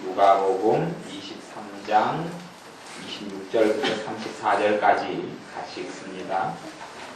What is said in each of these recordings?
누가복음 23장 26절부터 34절까지 같이 읽습니다.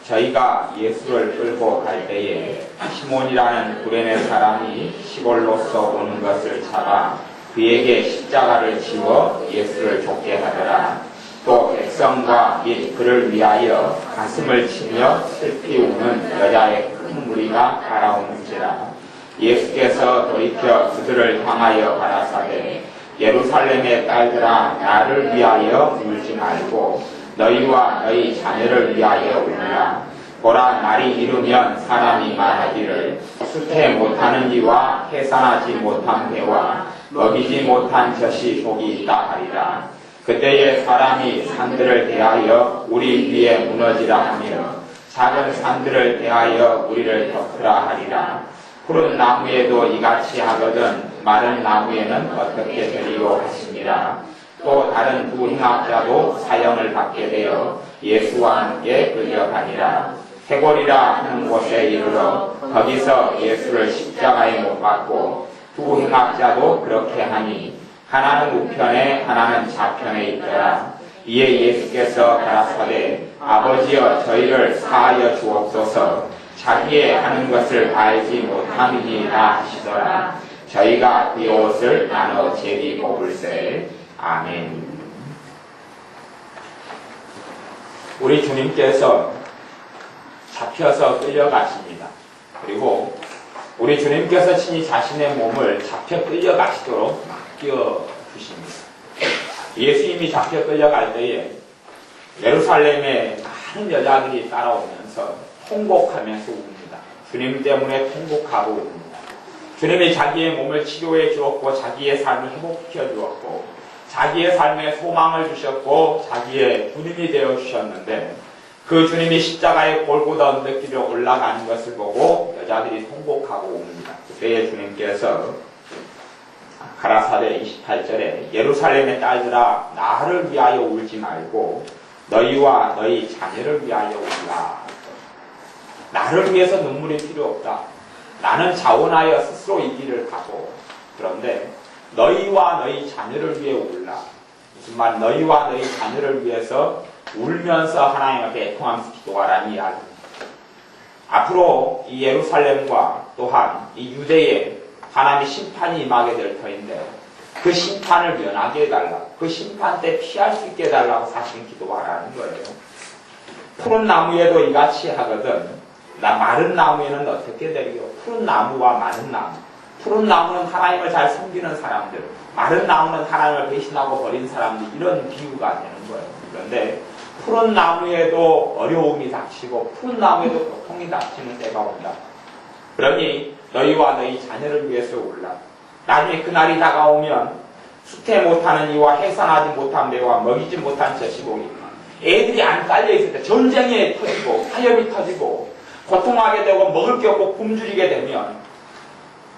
저희가 예수를 끌고 갈 때에 시몬이라는 구레네 사람이 시골로서 오는 것을 잡아 그에게 십자가를 지워 예수를 족게 하더라. 또 백성과 및 그를 위하여 가슴을 치며 슬피 우는 여자의 큰 무리가 따라오는지라. 예수께서 돌이켜 그들을 향하여 가라사대 예루살렘의 딸들아 나를 위하여 울지 말고 너희와 너희 자녀를 위하여 울라. 보라 날이 이르면 사람이 말하기를 수태 못하는 이와 해산하지 못한 배와 먹이지 못한 젖이 복이 있다 하리라. 그때에 사람이 산들을 대하여 우리 위에 무너지라 하며 작은 산들을 대하여 우리를 덮으라 하리라. 푸른 나무에도 이같이 하거든 마른 나무에는 어떻게 되리요 하시니라. 또 다른 두 행악자도 사형을 받게 되어 예수와 함께 끌려가니라. 해골이라 하는 곳에 이르러 거기서 예수를 십자가에 못 박고 두 행악자도 그렇게 하니 하나는 우편에 하나는 좌편에 있더라. 이에 예수께서 가라사대 아버지여 저희를 사하여 주옵소서. 자기의 하는 것을 알지 못함이니이다 하시더라. 저희가 그의 옷을 나눠 제비 뽑을세. 아멘. 우리 주님께서 잡혀서 끌려가십니다. 그리고 우리 주님께서 친히 자신의 몸을 잡혀 끌려가시도록 맡겨주십니다. 예수님이 잡혀 끌려갈 때에 예루살렘에 많은 여자들이 따라오면서 통곡하면서 웁니다. 주님 때문에 통곡하고 웁니다. 주님이 자기의 몸을 치료해 주었고 자기의 삶을 회복시켜 주었고 자기의 삶에 소망을 주셨고 자기의 주님이 되어 주셨는데 그 주님이 십자가의 골고다 언덕길에 올라가는 것을 보고 여자들이 통곡하고 옵니다. 그때에 주님께서 가라사대 28절에 예루살렘의 딸들아 나를 위하여 울지 말고 너희와 너희 자녀를 위하여 울라. 나를 위해서 눈물이 필요 없다. 나는 자원하여 스스로 이 길을 가고 그런데 너희와 너희 자녀를 위해 울라. 무슨 말? 너희와 너희 자녀를 위해서 울면서 하나님 앞에 애통하면서 기도하라는 이야기입니다. 앞으로 이 예루살렘과 또한 이 유대에 하나님의 심판이 임하게 될 터인데 그 심판을 면하게 해달라. 그 심판 때 피할 수 있게 해달라고 사실 기도하라는 거예요. 푸른 나무에도 이같이 하거든 마른 나무에는 어떻게 되리요? 푸른 나무와 마른 나무. 푸른 나무는 하나님을 잘 섬기는 사람들, 마른 나무는 하나님을 배신하고 버린 사람들, 이런 비유가 되는 거예요. 그런데 푸른 나무에도 어려움이 닥치고 푸른 나무에도 고통이 닥치는 때가 온다. 그러니 너희와 너희 자녀를 위해서 울라. 나중에 그날이 다가오면 수태 못하는 이와 해산하지 못한 배와 먹이지 못한 젖이 애들이 안 깔려있을 때 전쟁이 터지고 화염이 터지고 고통하게 되고 먹을 게 없고 굶주리게 되면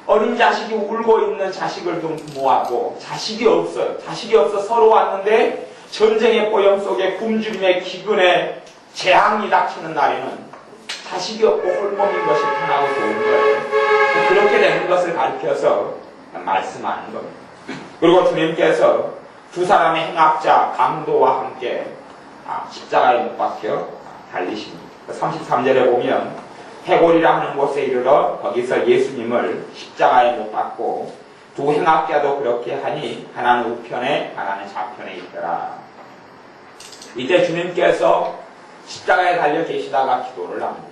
어린 자식이 울고 있는 자식을 좀 부모하고 자식이 없어요. 자식이 없어 서러웠는데 전쟁의 포염 속에 굶주림의 기근에 재앙이 닥치는 날에는 자식이 없고 홀몸인 것이 편하고 좋은 거예요. 그렇게 되는 것을 가르쳐서 말씀하는 겁니다. 그리고 주님께서 두 사람의 행악자 강도와 함께 십자가에 못 박혀 달리십니다. 33절에 보면 해골이라 하는 곳에 이르러 거기서 예수님을 십자가에 못 박고 두 행악자도 그렇게 하니 하나는 우편에 하나는 좌편에 있더라. 이때 주님께서 십자가에 달려 계시다가 기도를 합니다.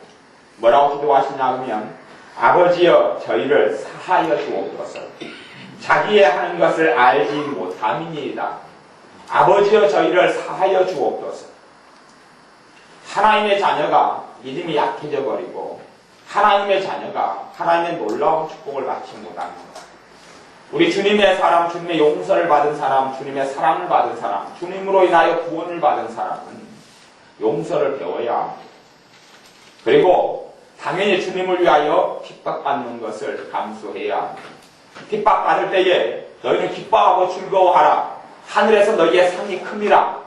뭐라고 기도하시냐 하면 아버지여 저희를 사하여 주옵소서. 자기의 하는 것을 알지 못함이니이다. 아버지여 저희를 사하여 주옵소서. 하나님의 자녀가 믿음이 약해져 버리고 하나님의 자녀가 하나님의 놀라운 축복을 받지 못하는 것. 우리 주님의 사람, 주님의 용서를 받은 사람, 주님의 사랑을 받은 사람, 주님으로 인하여 구원을 받은 사람은 용서를 배워야 합니다. 그리고 당연히 주님을 위하여 핍박받는 것을 감수해야 합니다. 핍박받을 때에 너희는 기뻐하고 즐거워하라. 하늘에서 너희의 상이 큼이라.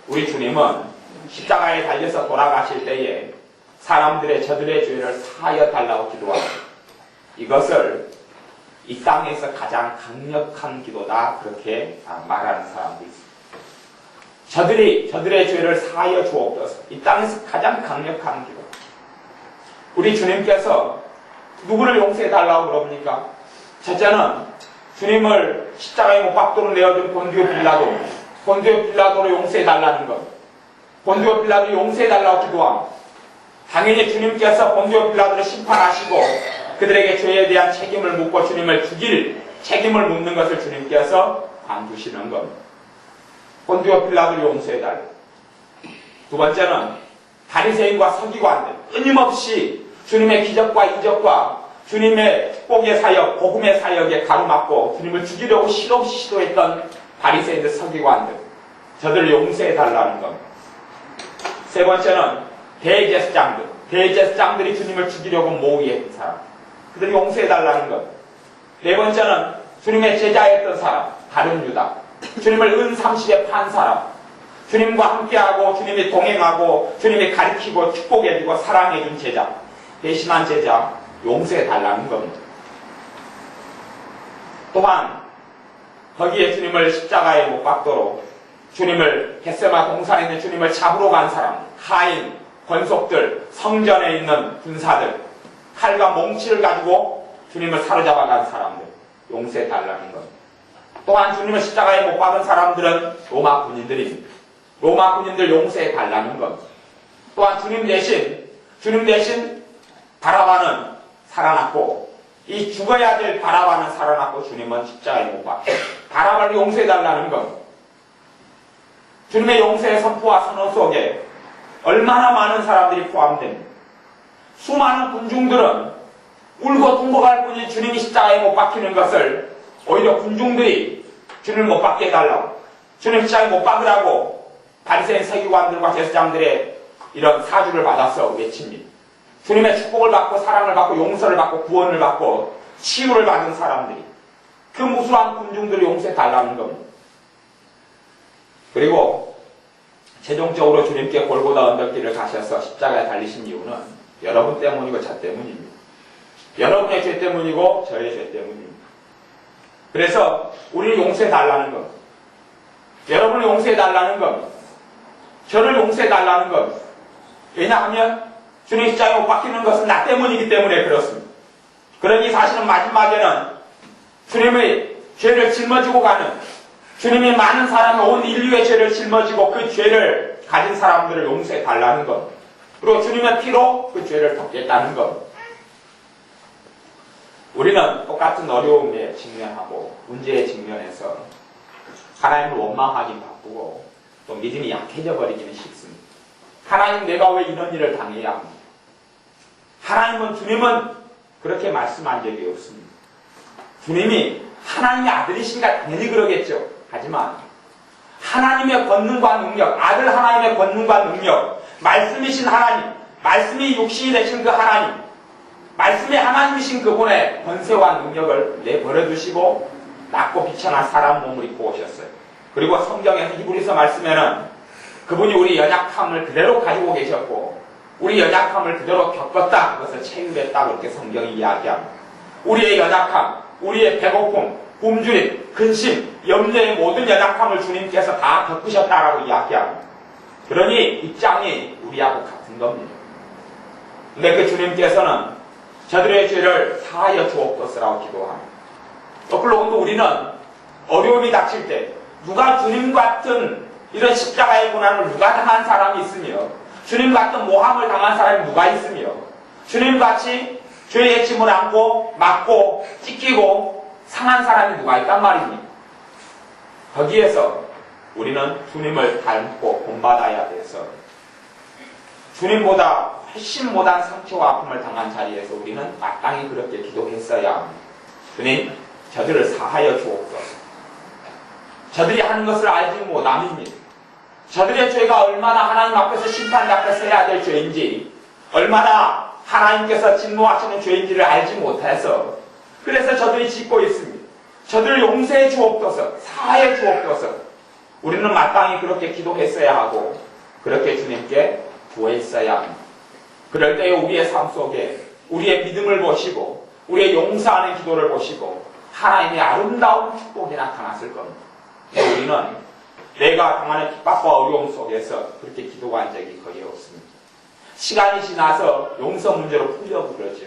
우리 주님은 십자가에 달려서 돌아가실 때에 사람들의 저들의 죄를 사하여 달라고 기도합니다. 이것을 이 땅에서 가장 강력한 기도다. 그렇게 말하는 사람도 있습니다. 저들의 죄를 사하여 주옵소서. 이 땅에서 가장 강력한 기도. 우리 주님께서 누구를 용서해 달라고 그럽니까? 첫째는 주님을 십자가에 못 박도록 내어준 본디오 빌라도를 용서해 달라는 것. 본디오 빌라도 용서해 달라고 기도함. 당연히 주님께서 본디오 빌라도를 심판하시고 그들에게 죄에 대한 책임을 묻고 주님을 죽일 책임을 묻는 것을 주님께서 관두시는 겁니다. 본디오 빌라도를 용서해 달라. 두 번째는 바리새인과 서기관들 끊임없이 주님의 기적과 이적과 주님의 축복의 사역, 복음의 사역에 가로막고 주님을 죽이려고 실없이 시도했던 바리새인들, 서기관들, 저들을 용서해 달라는 겁니다. 세 번째는 대제사장들이 주님을 죽이려고 모의했던 사람, 그들을 용서해 달라는 것. 네 번째는 주님의 제자였던 사람, 다른 유다, 주님을 은30에 판 사람, 주님과 함께하고 주님이 동행하고 주님이 가르치고 축복해주고 사랑해준 제자, 배신한 제자 용서해 달라는 겁니다. 또한 거기에 주님을 십자가에 못 박도록 주님을 겟세마 동산에 있는 주님을 잡으러 간 사람, 하인, 권속들, 성전에 있는 군사들, 칼과 몽치를 가지고 주님을 사로잡아 간 사람들 용서해 달라는 것. 또한 주님을 십자가에 못 박은 사람들은 로마 군인들입니다. 로마 군인들 용서해 달라는 것. 또한 주님 대신 바라바는 살아났고 이 죽어야 될 바라바는 살아났고 주님은 십자가에 못 박혀 바라바를 용서해 달라는 것. 주님의 용서의 선포와 선언 속에 얼마나 많은 사람들이 포함됩니다. 수많은 군중들은 울고 통곡할 뿐이 주님이 십자가에 못 박히는 것을 오히려 군중들이 주님을 못 박게 해달라고, 주님 십자가에 못 박으라고 바리새인 서기관들과 제사장들의 이런 사주를 받아서 외칩니다. 주님의 축복을 받고 사랑을 받고 용서를 받고 구원을 받고 치유를 받은 사람들이 그 무수한 군중들을 용서해 달라는 겁니다. 그리고 최종적으로 주님께 골고다 언덕길을 가셔서 십자가에 달리신 이유는 여러분 때문이고 저 때문입니다. 여러분의 죄 때문이고 저의 죄 때문입니다. 그래서 우리를 용서해 달라는 겁니다. 여러분을 용서해 달라는 겁니다. 저를 용서해 달라는 겁니다. 왜냐하면 주님 십자가에 못 박히는 것은 나 때문이기 때문에 그렇습니다. 그러니 사실은 마지막에는 주님의 죄를 짊어지고 가는, 주님이 많은 사람을 온 인류의 죄를 짊어지고 그 죄를 가진 사람들을 용서해 달라는 것, 그리고 주님의 피로 그 죄를 덮겠다는 것. 우리는 똑같은 어려움에 직면하고 문제에 직면해서 하나님을 원망하기 바쁘고 또 믿음이 약해져 버리기는 쉽습니다. 하나님, 내가 왜 이런 일을 당해야 합니까? 주님은 그렇게 말씀한 적이 없습니다. 주님이 하나님의 아들이신가 당연히 그러겠죠. 하지만 하나님의 권능과 능력, 아들 하나님의 권능과 능력, 말씀이신 하나님, 말씀이 육신이 되신 그 하나님, 말씀이 하나님이신 그분의 권세와 능력을 내버려 두시고 낮고 비천한 사람 몸을 입고 오셨어요. 그리고 성경에서 히브리서 말씀에는 그분이 우리 연약함을 그대로 가지고 계셨고 우리 연약함을 그대로 겪었다, 그것을 체유했다, 그렇게 성경이 이야기합니다. 우리의 연약함, 우리의 배고픔, 굶주림, 근심, 염려의 모든 연약함을 주님께서 다 겪으셨다라고 이야기합니다. 그러니 입장이 우리하고 같은 겁니다. 근데 그 주님께서는 저들의 죄를 사하여 주옵소서라고 기도합니다. 또 우리는 어려움이 닥칠 때 누가 주님 같은 이런 십자가의 고난을 누가 당한 사람이 있으며 주님 같은 모함을 당한 사람이 누가 있으며 주님같이 죄의 짐을 안고 맞고 찢기고 상한 사람이 누가 있단 말입니까? 거기에서 우리는 주님을 닮고 본받아야 돼서 주님보다 훨씬 못한 상처와 아픔을 당한 자리에서 우리는 마땅히 그렇게 기도했어야 합니다. 주님, 저들을 사하여 주옵소서. 저들이 하는 것을 알지 못함입니다. 저들의 죄가 얼마나 하나님 앞에서 심판 앞에 서야 될 죄인지, 얼마나 하나님께서 진노하시는 죄인지를 알지 못해서 그래서 저들이 짓고 있습니다. 저들을 용서해 주옵소서, 사하여 주옵소서. 우리는 마땅히 그렇게 기도했어야 하고 그렇게 주님께 구했어야 합니다. 그럴 때에 우리의 삶 속에 우리의 믿음을 보시고 우리의 용서하는 기도를 보시고 하나님의 아름다운 축복이 나타났을 겁니다. 우리는 내가 당하는 핍박과 어려움 속에서 그렇게 기도한 적이 거의 없습니다. 시간이 지나서 용서 문제로 풀려고 그러죠.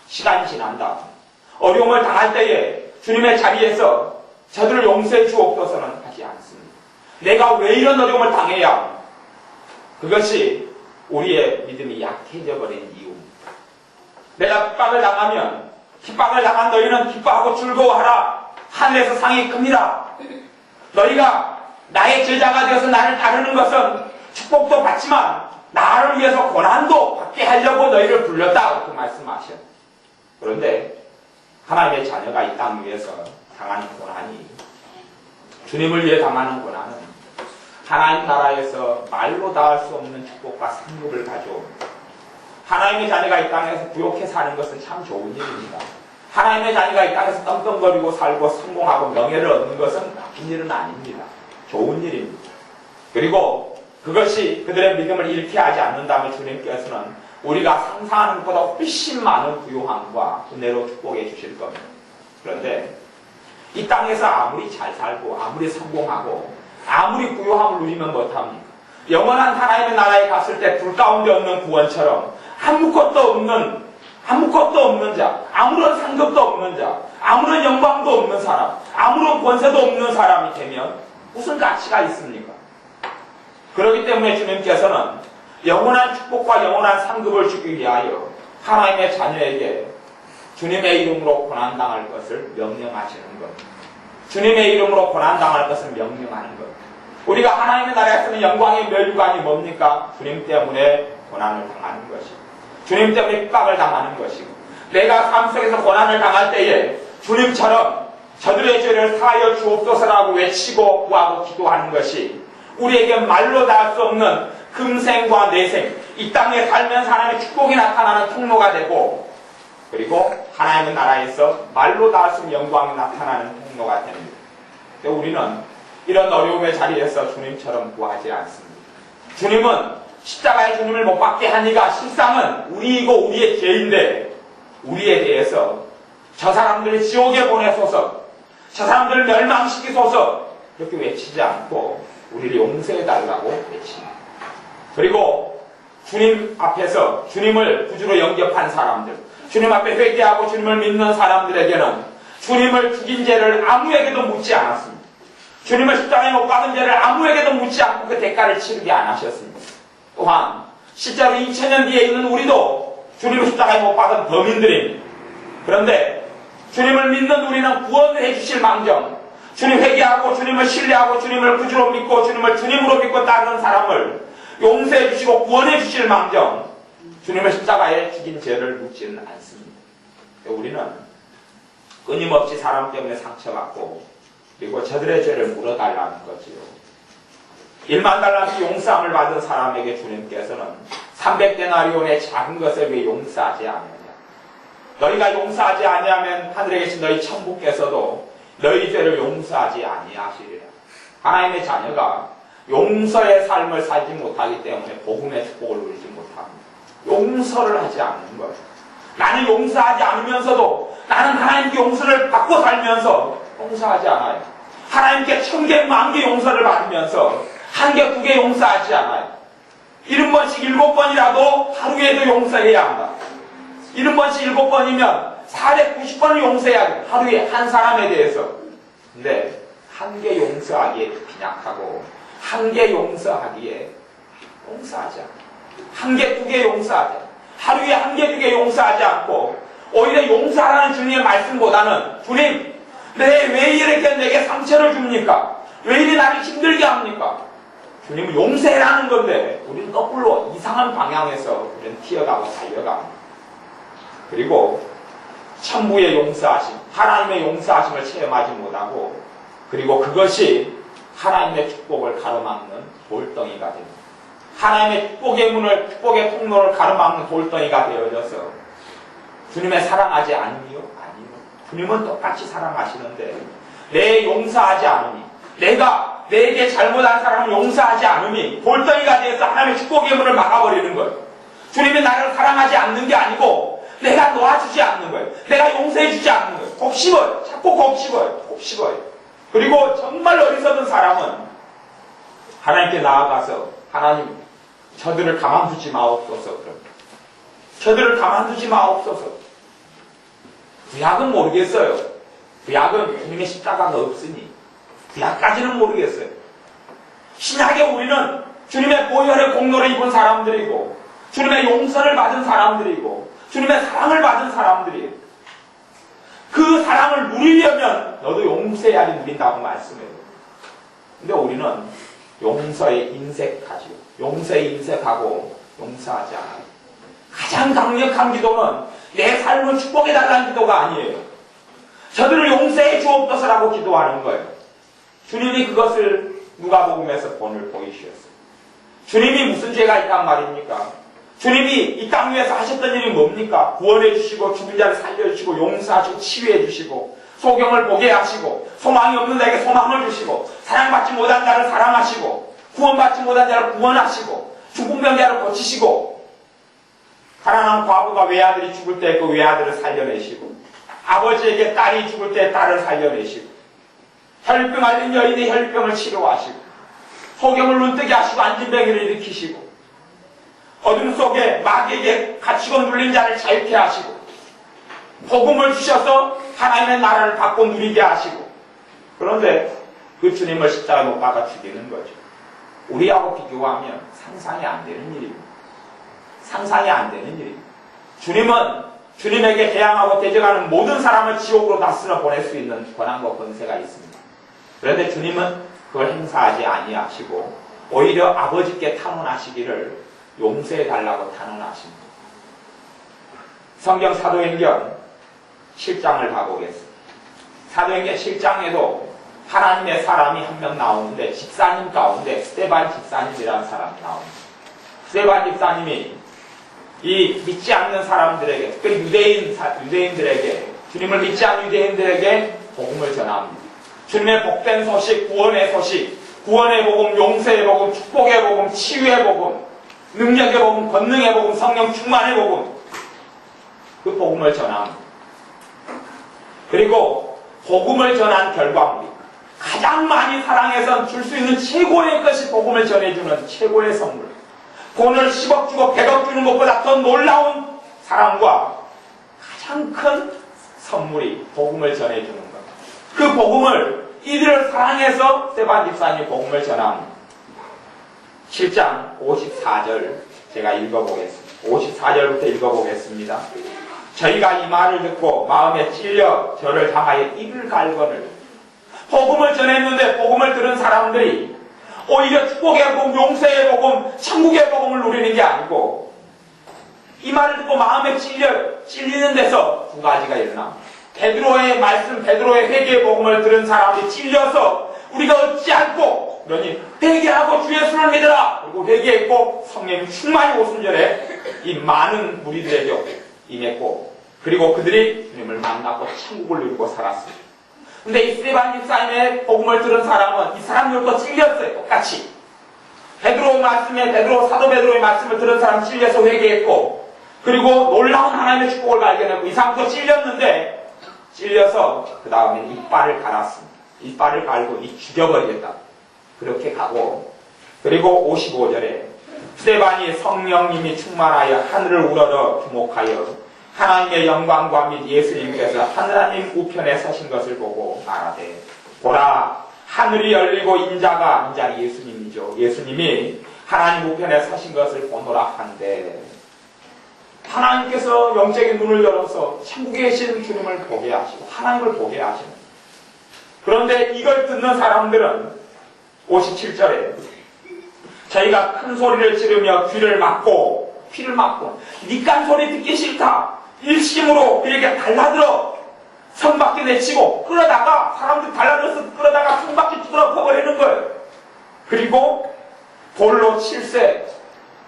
시간이 지난다. 어려움을 당할 때에 주님의 자리에서 저들을 용서해 주옵소서는 하지 않습니다. 내가 왜 이런 어려움을 당해야 합니까? 그것이 우리의 믿음이 약해져 버린 이유입니다. 내가 핍박을 당하면 핍박을 당한 너희는 기뻐하고 즐거워하라. 하늘에서 상이 큽니다. 너희가 나의 제자가 되어서 나를 따르는 것은 축복도 받지만 나를 위해서 고난도 받게 하려고 너희를 불렀다. 그 말씀하셔요. 그런데 하나님의 자녀가 이 땅 위에서 당하는 고난이, 주님을 위해 당하는 고난은 하나님 나라에서 말로 닿을 수 없는 축복과 상급을 가져옵니다. 하나님의 자녀가 이 땅에서 부욕해 사는 것은 참 좋은 일입니다. 하나님의 자녀가 이 땅에서 떵떵거리고 살고 성공하고 명예를 얻는 것은 나쁜 일은 아닙니다. 좋은 일입니다. 그리고 그것이 그들의 믿음을 잃게 하지 않는다면 주님께서는 우리가 상상하는 것보다 훨씬 많은 부요함과 은혜로 축복해 주실 겁니다. 그런데 이 땅에서 아무리 잘 살고 아무리 성공하고 아무리 부요함을 누리면 못합니까? 영원한 하나님의 나라에 갔을 때 불 가운데 없는 구원처럼 아무것도 없는 자, 아무런 상급도 없는 자, 아무런 영광도 없는 사람, 아무런 권세도 없는 사람이 되면 무슨 가치가 있습니까? 그렇기 때문에 주님께서는 영원한 축복과 영원한 상급을 주기 위하여 하나님의 자녀에게 주님의 이름으로 고난당할 것을 명령하시는 겁니다. 주님의 이름으로 고난당할 것을 명령하는 겁니다. 우리가 하나님의 나라에서는 영광의 멸류관이 뭡니까? 주님 때문에 고난을 당하는 것이고, 주님 때문에 핍박을 당하는 것이고, 내가 삶 속에서 고난을 당할 때에 주님처럼 저들의 죄를 사하여 주옵소서라고 외치고 구하고 기도하는 것이 우리에게 말로 닿을 수 없는 금생과 내생, 이 땅에 살면서 하나님의 축복이 나타나는 통로가 되고, 그리고 하나님의 나라에서 말로 닿을 수 없는 영광이 나타나는 통로가 됩니다. 우리는 이런 어려움의 자리에서 주님처럼 구하지 않습니다. 주님은 십자가의 주님을 못 받게 한 이가 실상은 우리이고 우리의 죄인데, 우리에 대해서 저 사람들을 지옥에 보내소서, 저 사람들을 멸망시키소서 이렇게 외치지 않고 우리를 용서해달라고 외칩니다. 그리고 주님 앞에서 주님을 구주로 영접한 사람들, 주님 앞에 회개하고 주님을 믿는 사람들에게는 주님을 죽인 죄를 아무에게도 묻지 않았습니다. 주님을 십자가에 못 박은 죄를 아무에게도 묻지 않고 그 대가를 치르게 안 하셨습니다. 또한 실제로 2000년 뒤에 있는 우리도 주님을 십자가에 못 박은 범인들입니다. 그런데 주님을 믿는 우리는 구원을 해주실 망정, 주님 회개하고 주님을 신뢰하고 주님을 구주로 믿고 주님을 주님으로 믿고 따르는 사람을 용서해 주시고 구원해 주실 망정, 주님을 십자가에 죽인 죄를 묻지는 않습니다. 우리는 끊임없이 사람 때문에 상처받고 그리고 저들의 죄를 물어달라는 거지요. 1만 달란트 용서함을 받은 사람에게 주님께서는 300데나리온의 작은 것을 왜 용서하지 않느냐. 너희가 용서하지 아니하면 하늘에 계신 너희 천부께서도 너희 죄를 용서하지 아니하시리라. 하나님의 자녀가 용서의 삶을 살지 못하기 때문에 복음의 축복을 누리지 못합니다. 용서를 하지 않는 거예요. 나는 용서하지 않으면서도 나는 하나님께 용서를 받고 살면서 용서하지 않아요. 하나님께 1000개, 10,000개 용서를 받으면서 1개, 2개 용서하지 않아요. 70번씩 7번이라도 하루에도 용서해야 한다. 70번씩 7번이면 490번을 용서해야 돼. 하루에 한 사람에 대해서. 근데 1개 용서하기에 빈약하고 1개 용서하기에 용서하지 않아. 1개, 2개 용서하지 않아. 하루에 1개, 2개 용서하지 않고 오히려 용서하라는 주님의 말씀보다는 주님, 왜 이렇게 내게 상처를 줍니까? 왜 이리 나를 힘들게 합니까? 주님은 용서해라는 건데 우리는 거꾸로 이상한 방향에서 우리는 튀어가고 달려갑니다. 그리고 천부의 용서하심, 하나님의 용서하심을 체험하지 못하고 그리고 그것이 하나님의 축복을 가로막는 돌덩이가 됩니다. 하나님의 축복의 문을, 축복의 통로를 가로막는 돌덩이가 되어져서 주님의 사랑하지 않으며 아니요. 주님은 똑같이 사랑하시는데 내 용서하지 않으니, 내가 내게 잘못한 사람을 용서하지 않으니 돌덩이가 되어서 하나님의 축복의 문을 막아버리는 거예요. 주님이 나를 사랑하지 않는 게 아니고 내가 놓아주지 않는 거예요. 내가 용서해주지 않는 거예요. 곱씹어요. 자꾸 곱씹어요. 곱씹어요. 그리고 정말 어리석은 사람은 하나님께 나아가서 하나님 저들을 가만두지 마옵소서. 저들을 가만두지 마옵소서. 구약은 모르겠어요. 구약은 주님의 십자가가 없으니 구약까지는 모르겠어요. 신약에 우리는 주님의 보혈의 공로를 입은 사람들이고 주님의 용서를 받은 사람들이고 주님의 사랑을 받은 사람들이에요. 그 사랑을 누리려면 너도 용서해야지 누린다고 말씀해요. 근데 우리는 용서에 인색하죠. 용서에 인색하고 용서하지 않아요. 가장 강력한 기도는 내 삶을 축복해달라는 기도가 아니에요. 저들을 용서해 주옵소서라고 기도하는 거예요. 주님이 그것을 누가복음에서 본을 보이셨어요. 주님이 무슨 죄가 있단 말입니까? 주님이 이 땅 위에서 하셨던 일이 뭡니까? 구원해 주시고 죽은 자를 살려주시고 용서하시고 치유해 주시고 소경을 보게 하시고 소망이 없는 자에게 소망을 주시고 사랑받지 못한 자를 사랑하시고 구원받지 못한 자를 구원하시고 죽은 병자를 고치시고 가난한 과부가 외아들이 죽을 때 그 외아들을 살려내시고 아버지에게 딸이 죽을 때 딸을 살려내시고 혈병 앓는 여인의 혈병을 치료하시고 소경을 눈뜨게 하시고 안진병이를 일으키시고 어둠 속에 마귀에게 갇히고 눌린 자를 자유케 하시고 복음을 주셔서 하나님의 나라를 받고 누리게 하시고 그런데 그 주님을 십자가에 못 박아 죽이는 거죠. 우리하고 비교하면 상상이 안 되는 일입니다. 상상이 안 되는 일입니다. 주님은 주님에게 대항하고 대적하는 모든 사람을 지옥으로 다 쓸어 보낼 수 있는 권한과 권세가 있습니다. 그런데 주님은 그걸 행사하지 아니하시고 오히려 아버지께 탄원하시기를 용서해달라고 탄원하십니다. 성경 사도행전 7장을 가보겠습니다. 사도행전 7장에도 하나님의 사람이 한 명 나오는데 집사님 가운데 스데반 집사님이라는 사람이 나옵니다. 스데반 집사님이 이 믿지 않는 사람들에게 특별히 유대인들에게 주님을 믿지 않는 유대인들에게 복음을 전합니다. 주님의 복된 소식, 구원의 소식, 구원의 복음, 용서의 복음, 축복의 복음, 치유의 복음, 능력의 복음, 권능의 복음, 성령 충만의 복음 그 복음을 전합니다. 그리고 복음을 전한 결과물이 가장 많이 사랑해서 줄 수 있는 최고의 것이 복음을 전해주는 최고의 선물. 돈을 10억 주고 100억 주는 것보다 더 놀라운 사랑과 가장 큰 선물이 복음을 전해주는 것. 그 복음을 이들을 사랑해서 스데반 집사님이 복음을 전합니다. 7장 54절 제가 읽어보겠습니다. 54절부터 읽어보겠습니다. 저희가 이 말을 듣고 마음에 찔려 저를 향하여 이를 갈거늘. 복음을 전했는데 복음을 들은 사람들이 오히려 축복의 복음, 용서의 복음, 천국의 복음을 누리는 게 아니고 이 말을 듣고 마음에 찔리는 데서 두 가지가 일어납니다. 베드로의 말씀, 베드로의 회개의 복음을 들은 사람이 찔려서 우리가 어찌 않고 그러니 회개하고 주 예수를 믿으라. 그리고 회개했고 성령이 충만히 오순절에 이 많은 무리들에게 임했고 그리고 그들이 주님을 만나고 천국을 누리고 살았습니다. 근데 이 스데반 집사님의 복음을 들은 사람은 이 사람들도 찔렸어요. 똑같이. 베드로 말씀에 사도 베드로의 말씀을 들은 사람 찔려서 회개했고 그리고 놀라운 하나님의 축복을 발견했고 이 사람도 찔렸는데 찔려서 그 다음에 이빨을 갈았습니다. 이빨을 갈고 죽여버리겠다. 그렇게 가고 그리고 55절에 스데반이 성령님이 충만하여 하늘을 우러러 주목하여 하나님의 영광과 및 예수님께서 하나님 우편에 서신 것을 보고 말하되 보라 하늘이 열리고 인자는 예수님이죠. 예수님이 하나님 우편에 서신 것을 보노라 한데 하나님께서 영적인 눈을 열어서 천국에 계신 주님을 보게 하시고 하나님을 보게 하시는 그런데 이걸 듣는 사람들은 57절에 저희가 큰 소리를 지르며 귀를 막고 니깐 소리 듣기 싫다. 일심으로 이렇게 달라들어 성 밖에 내치고 끌어다가 사람들 달라들어서 끌어다가 성 밖에 두드러 퍼버리는 거예요. 그리고 돌로 칠세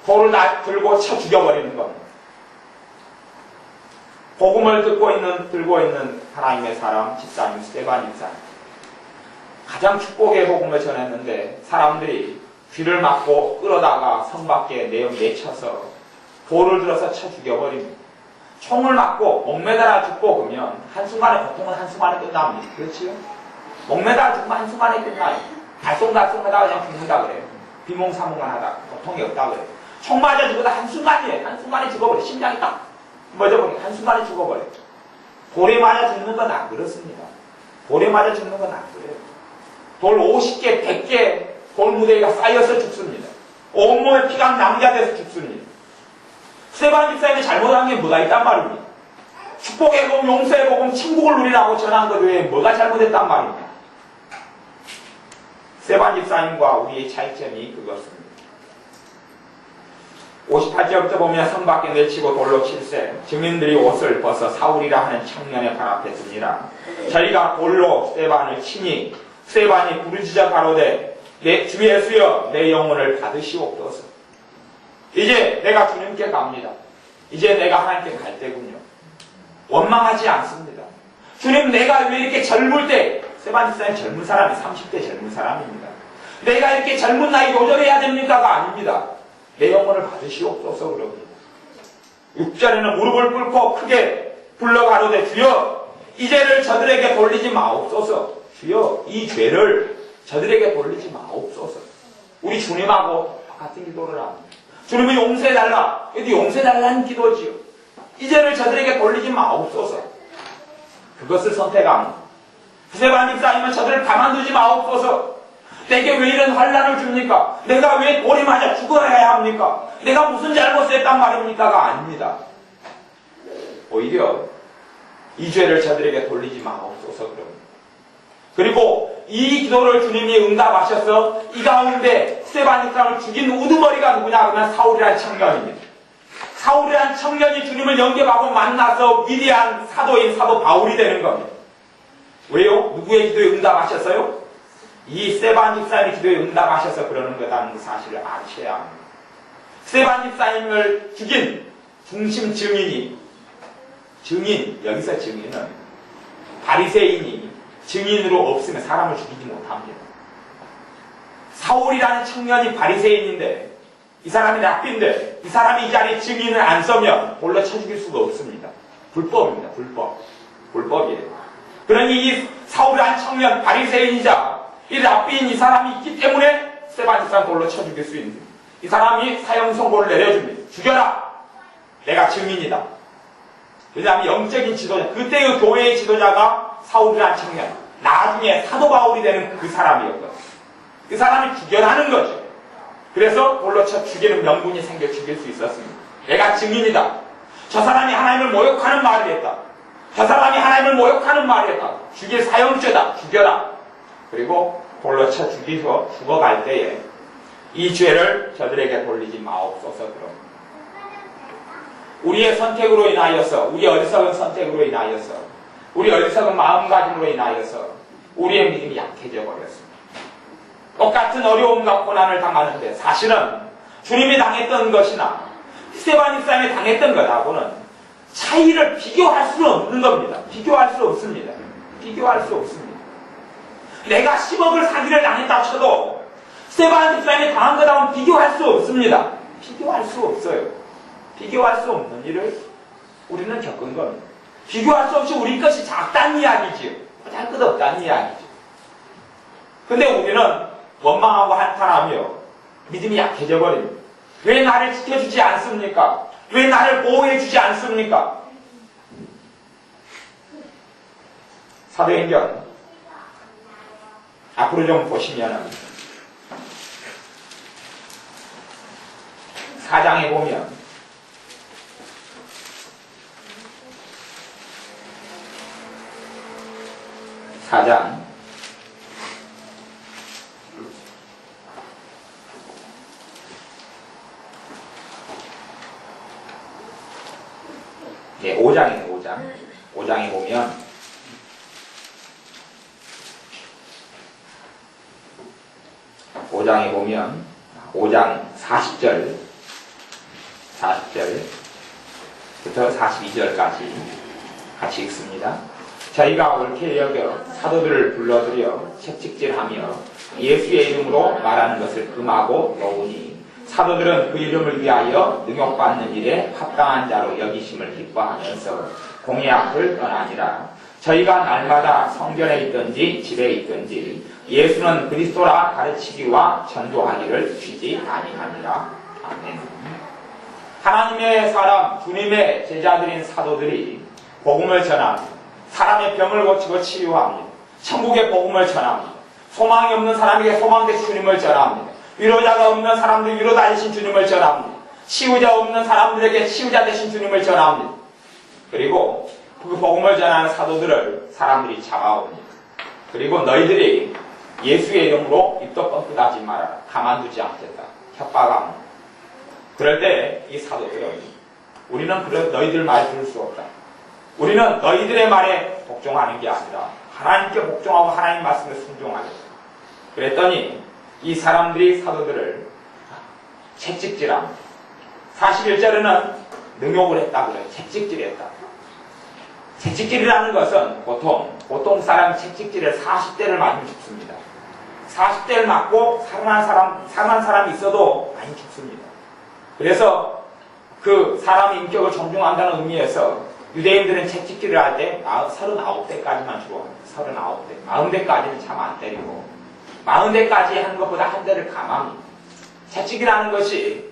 돌을 들고 쳐 죽여버리는 겁니다. 복음을 들고 있는 하나님의 사람 집사님 스데반 집사님 가장 축복의 복음을 전했는데 사람들이 귀를 막고 끌어다가 성 밖에 내쳐서 돌을 들어서 쳐 죽여버립니다. 총을 맞고 목매달아 죽고 그러면 한순간에 고통은 한순간에 끝납니다. 그렇지요? 목매달아 죽으면 한순간에 끝나요. 달쏭달쏭 하다가 그냥 죽는다 그래요. 비몽사몽만 하다가 고통이 없다 그래요. 총 맞아 죽어도 한순간이에요. 한순간에 죽어버려요. 심장이 딱 멎어버리고 한순간에 죽어버려요. 돌에 맞아 죽는 건 안 그렇습니다. 돌에 맞아 죽는 건 안 그래요. 돌 50개, 100개 돌무더기가 쌓여서 죽습니다. 온몸에 피가 낭자돼서 죽습니다. 스데반 집사님이 잘못한 게 뭐가 있단 말입니까? 축복의 복음, 용서의 복음, 천국을 누리라고 전한 것 외에 뭐가 잘못했단 말입니까? 스데반 집사님과 우리의 차이점이 그것입니다. 58절부터 보면 성 밖에 내치고 돌로 칠세 증인들이 옷을 벗어 사울이라 하는 청년의 발 앞에 듭니다. 저희가 돌로 스데반을 치니 스데반이 부르짖어 가로되 내 주 예수여 내 영혼을 받으시옵소서. 이제 내가 주님께 갑니다. 이제 내가 하나님께 갈 때군요. 원망하지 않습니다. 주님 내가 왜 이렇게 젊을 때 스데반 집사님 젊은 사람이 30대 젊은 사람입니다. 내가 이렇게 젊은 나이 도전해야 됩니까가 아닙니다. 내 영혼을 받으시옵소서 그럽니다. 6절에는 무릎을 꿇고 크게 불러 가로되 주여 이 죄를 저들에게 돌리지 마옵소서. 주여 이 죄를 저들에게 돌리지 마옵소서. 우리 주님하고 같은 기도를 합니다. 주님은 용서해달라. 이것도 용서해달라는 기도지요. 이 죄를 저들에게 돌리지 마옵소서. 그것을 선택합니다. 스데반 집사님은 저들을 가만두지 마옵소서. 내게 왜 이런 환란을 줍니까? 내가 왜 돌에 맞아 죽어야 합니까? 내가 무슨 잘못을 했단 말입니까가 아닙니다. 오히려 이 죄를 저들에게 돌리지 마옵소서 그럽니다. 그리고 이 기도를 주님이 응답하셔서 이 가운데 스데반 집사님을 죽인 우두머리가 누구냐 그러면 사울이라는 청년입니다. 사울이라는 청년이 주님을 영접하고 만나서 위대한 사도인 사도 바울이 되는 겁니다. 왜요? 누구의 기도에 응답하셨어요? 이 스데반 집사님의 기도에 응답하셔서 그러는 거라는 그 사실을 아셔야 합니다. 스데반 집사님을 죽인 중심 증인, 여기서 증인은 바리새인이 증인으로 없으면 사람을 죽이지 못합니다. 사울이라는 청년이 바리새인인데 이 사람이 랍비인데 이 사람이 이 자리에 증인을 안 써면 몰라 쳐 죽일 수가 없습니다. 불법입니다. 불법이에요. 그러니 이 사울이라는 청년 바리새인이자 이 랍비인 이 사람이 있기 때문에 스데반 집사님 돌로 쳐 죽일 수 있는 이 사람이 사형 선고를 내려줍니다. 죽여라. 내가 증인이다. 왜냐하면 영적인 지도자, 그때의 교회의 지도자가 사울이라는 청년, 나중에 사도 바울이 되는 그 사람이었거든요. 그 사람이 죽여라는 거죠. 그래서 돌로 쳐 죽이는 명분이 생겨 죽일 수 있었습니다. 내가 증인이다. 저 사람이 하나님을 모욕하는 말을 했다. 저 사람이 하나님을 모욕하는 말을 했다. 죽일 사형죄다. 죽여라. 그리고 돌로 쳐 죽이서 죽어갈 때에 이 죄를 저들에게 돌리지 마옵소서 그럽니다. 우리의 선택으로 인하여서, 우리 어리석은 선택으로 인하여서, 우리 어리석은 마음가짐으로 인하여서 우리의 믿음이 약해져 버렸습니다. 똑같은 어려움과 고난을 당하는데 사실은 주님이 당했던 것이나 스데반 집사님이 당했던 것하고는 차이를 비교할 수는 없는 겁니다. 비교할 수 없습니다. 내가 10억을 사기를 당했다 쳐도 스데반 집사님이 당한 것하고는 비교할 수 없습니다. 비교할 수 없어요. 비교할 수 없는 일을 우리는 겪은 겁니다. 비교할 수 없이 우리 것이 작다는 이야기지요. 할 것 없다는 이야기죠. 근데 우리는 원망하고 한탄하며 믿음이 약해져 버립니다. 왜 나를 지켜주지 않습니까? 왜 나를 보호해주지 않습니까? 사도행전 앞으로 좀 보시면 4장에 보면 4장 5장이에요. 5장에 보면 5장 40절부터 42절까지 같이 읽습니다. 저희가 옳게 여겨 사도들을 불러들여 채찍질하며 예수의 이름으로 말하는 것을 금하고 놓으니 사도들은 그 이름을 위하여 능욕받는 일에 합당한 자로 여기심을 기뻐하면서 공의 앞을 떠나니라. 저희가 날마다 성전에 있든지 집에 있든지 예수는 그리스도라 가르치기와 전도하기를 쉬지 아니하니라. 아멘. 하나님의 사람, 주님의 제자들인 사도들이 복음을 전합니다. 사람의 병을 고치고 치유합니다. 천국의 복음을 전합니다. 소망이 없는 사람에게 소망 되신 주님을 전합니다. 위로자가 없는 사람들 위로자 되신 주님을 전합니다. 치유자 없는 사람들에게 치유자 되신 주님을 전합니다. 그리고 그 복음을 전하는 사도들을 사람들이 잡아옵니다. 그리고 너희들이 예수의 이름으로 입도 뻥끗하지 말아라. 가만두지 않겠다. 협박합니다. 그럴 때 이 사도들은 우리는 너희들 말 들을 수 없다. 우리는 너희들의 말에 복종하는 게 아니라 하나님께 복종하고 하나님 말씀에 순종하겠다. 그랬더니 이 사람들이 사도들을 채찍질합니다. 41절에는 능욕을 했다고 그래요. 채찍질했다. 채찍질이라는 것은 보통 사람 채찍질을 40대를 맞으면 죽습니다. 40대를 맞고 살아난 사람이 있어도 많이 죽습니다. 그래서 그 사람의 인격을 존중한다는 의미에서 유대인들은 채찍질을 할 때 39대까지만 주로 합니다. 39대. 40대까지는 참 안 때리고 40대까지 하는 것보다 한 대를 감합니다. 채찍이라는 것이